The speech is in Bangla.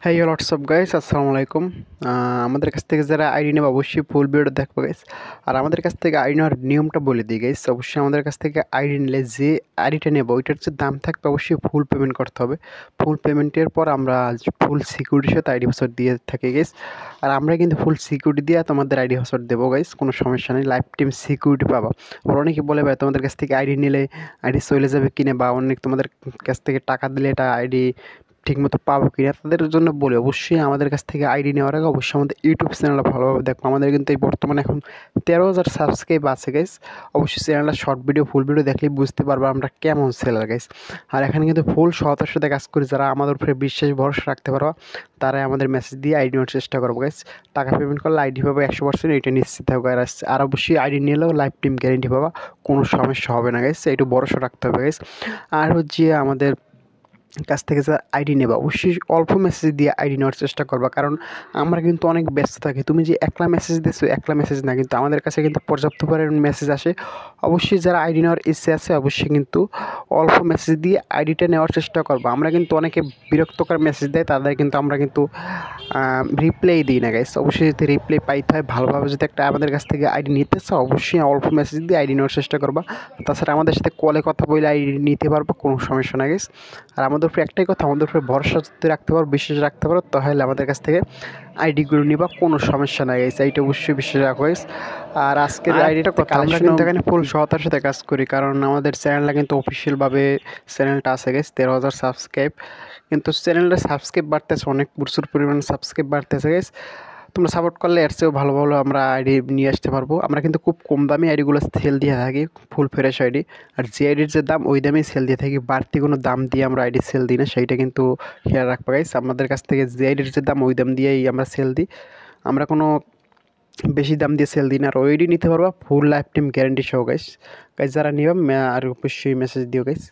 হ্যাঁ হোয়াটসঅ্যাপ গাইস, আসসালামু আলাইকুম। আমাদের কাছ থেকে যারা আইডি নেবে অবশ্যই ফুল ভিডিওটা দেখবো গাইস। আর আমাদের কাছ থেকে আইডি নেওয়ার নিয়মটা বলে দিই গাইস। অবশ্যই আমাদের কাছ থেকে আইডি নিলে যে আইডিটা নেবো ওইটার যে দাম থাকবে অবশ্যই ফুল পেমেন্ট করতে হবে। ফুল পেমেন্টের পর আমরা ফুল সিকিউরিটির সাথে আইডি পাসওয়ার্ড দিয়ে থাকি গাইস। আর আমরা কিন্তু ফুল সিকিউরিটি দিয়ে তোমাদের আইডি পাসওয়ার্ড দেবো গাইস, কোনো সমস্যা নেই, লাইফ টাইম সিকিউরিটি পাবা। আর অনেকে বলে ভাই তোমাদের কাছ থেকে আইডি নিলে আইডি চলে যাবে কিনা, বা অনেক তোমাদের কাছ থেকে টাকা দিলে এটা আইডি ঠিকমতো পাবো কিনা, তাদের জন্য বলি অবশ্যই আমাদের কাছ থেকে আইডি নেওয়ার আগে অবশ্যই আমাদের ইউটিউব চ্যানেলটা ভালোভাবে দেখো। আমাদের কিন্তু এই বর্তমানে এখন 13,000 সাবস্ক্রাইব আছে গাইস। অবশ্যই চ্যানেলটা শর্ট ভিডিও ফুল ভিডিও দেখলেই বুঝতে পারবো আমরা কেমন সেলার গাইস। আর এখানে কিন্তু ফুল সততার সাথে কাজ করি, যারা আমাদের উপরে বিশ্বাস ভরসা রাখতে পারবা তারাই আমাদের মেসেজ দিয়ে আইডি নেওয়ার চেষ্টা করবো গাইস। টাকা পেমেন্ট করলে আইডি পাবো 100%, এটা নিশ্চিত থাকবে। আর অবশ্যই আইডি নিলেও লাইফ টাইম গ্যারেন্টি পাবা, কোনো সমস্যা হবে না গাইস, একটু ভরসা রাখতে হবে গাইস। আর হচ্ছে আমাদের কাছ থেকে যারা আইডি নেবা অবশ্যই অল্প মেসেজ দিয়ে আইডি নেওয়ার চেষ্টা করবা, কারণ আমরা কিন্তু অনেক ব্যস্ত থাকি। তুমি যে একলা মেসেজ দিচ্ছ, একলা মেসেজ না, কিন্তু আমাদের কাছে কিন্তু পর্যাপ্ত পরিমাণ মেসেজ আসে। অবশ্যই যারা আইডি নেওয়ার ইচ্ছে আছে অবশ্যই কিন্তু অল্প মেসেজ দিয়ে আইডিটা নেওয়ার চেষ্টা করবো। আমরা কিন্তু অনেকে বিরক্তকর মেসেজ দেয়, তাদের কিন্তু আমরা কিন্তু রিপ্লাই দিই না গাইস। অবশ্যই যদি রিপ্লাই পাইতে হয় ভালোভাবে, যদি একটা আমাদের কাছ থেকে আইডি নিতে চাও অবশ্যই অল্প মেসেজ দিয়ে আইডি নেওয়ার চেষ্টা করবা। তাছাড়া আমাদের সাথে কলে কথা বলে আইডি নিতে পারবো, কোনো সমস্যা না গাইস। আর আমাদের উপরে একটাই কথা, আমাদের উপরে ভরসা যদি রাখতে পারো, বিশ্বাস রাখতে পারো, তাহলে আমাদের কাছ থেকে আইডিগুলো নিবা, কোনো সমস্যা নাই গাইস, এইটা অবশ্যই বিশ্বাস রাখো গাইস। আর আজকের আইডিটা কথা আমরা কিন্তু এখানে ফুল সততার সাথে কাজ করি, কারণ আমাদের চ্যানেলটা কিন্তু অফিসিয়ালভাবে চ্যানেলটা আছে গাইস, 13,000 সাবস্ক্রাইব। কিন্তু চ্যানেলটা সাবস্ক্রাইব বাড়তেছে, অনেক প্রচুর পরিমাণে সাবস্ক্রাইব বাড়তেছে গাইস। তোমরা সাপোর্ট করলে এর চেয়েও ভালো ভালো আমরা আইডি নিয়ে আসতে পারবো। আমরা কিন্তু খুব কম দামে আইডিগুলো সেল দিয়ে থাকি, ফুল ফ্রেশ আইডি। আর যে আইডির যে দাম ওই দামেই সেল দিয়ে থাকি, বাড়তি কোনো দাম দিয়ে আমরা আইডি সেল দিই না, সেইটা কিন্তু খেয়াল রাখবা গাইস। আমাদের কাছ থেকে যে আইডির যে দাম ওই দাম দিয়েই আমরা সেল দিই, আমরা কোনো বেশি দাম দিয়ে সেল দিই না। আর ওইডি নিতে পারবা ফুল লাইফ টাইম গ্যারেন্টি সহ গাইস। গাইস যারা নিবা আর অবশ্যই মেসেজ দিও গাইস।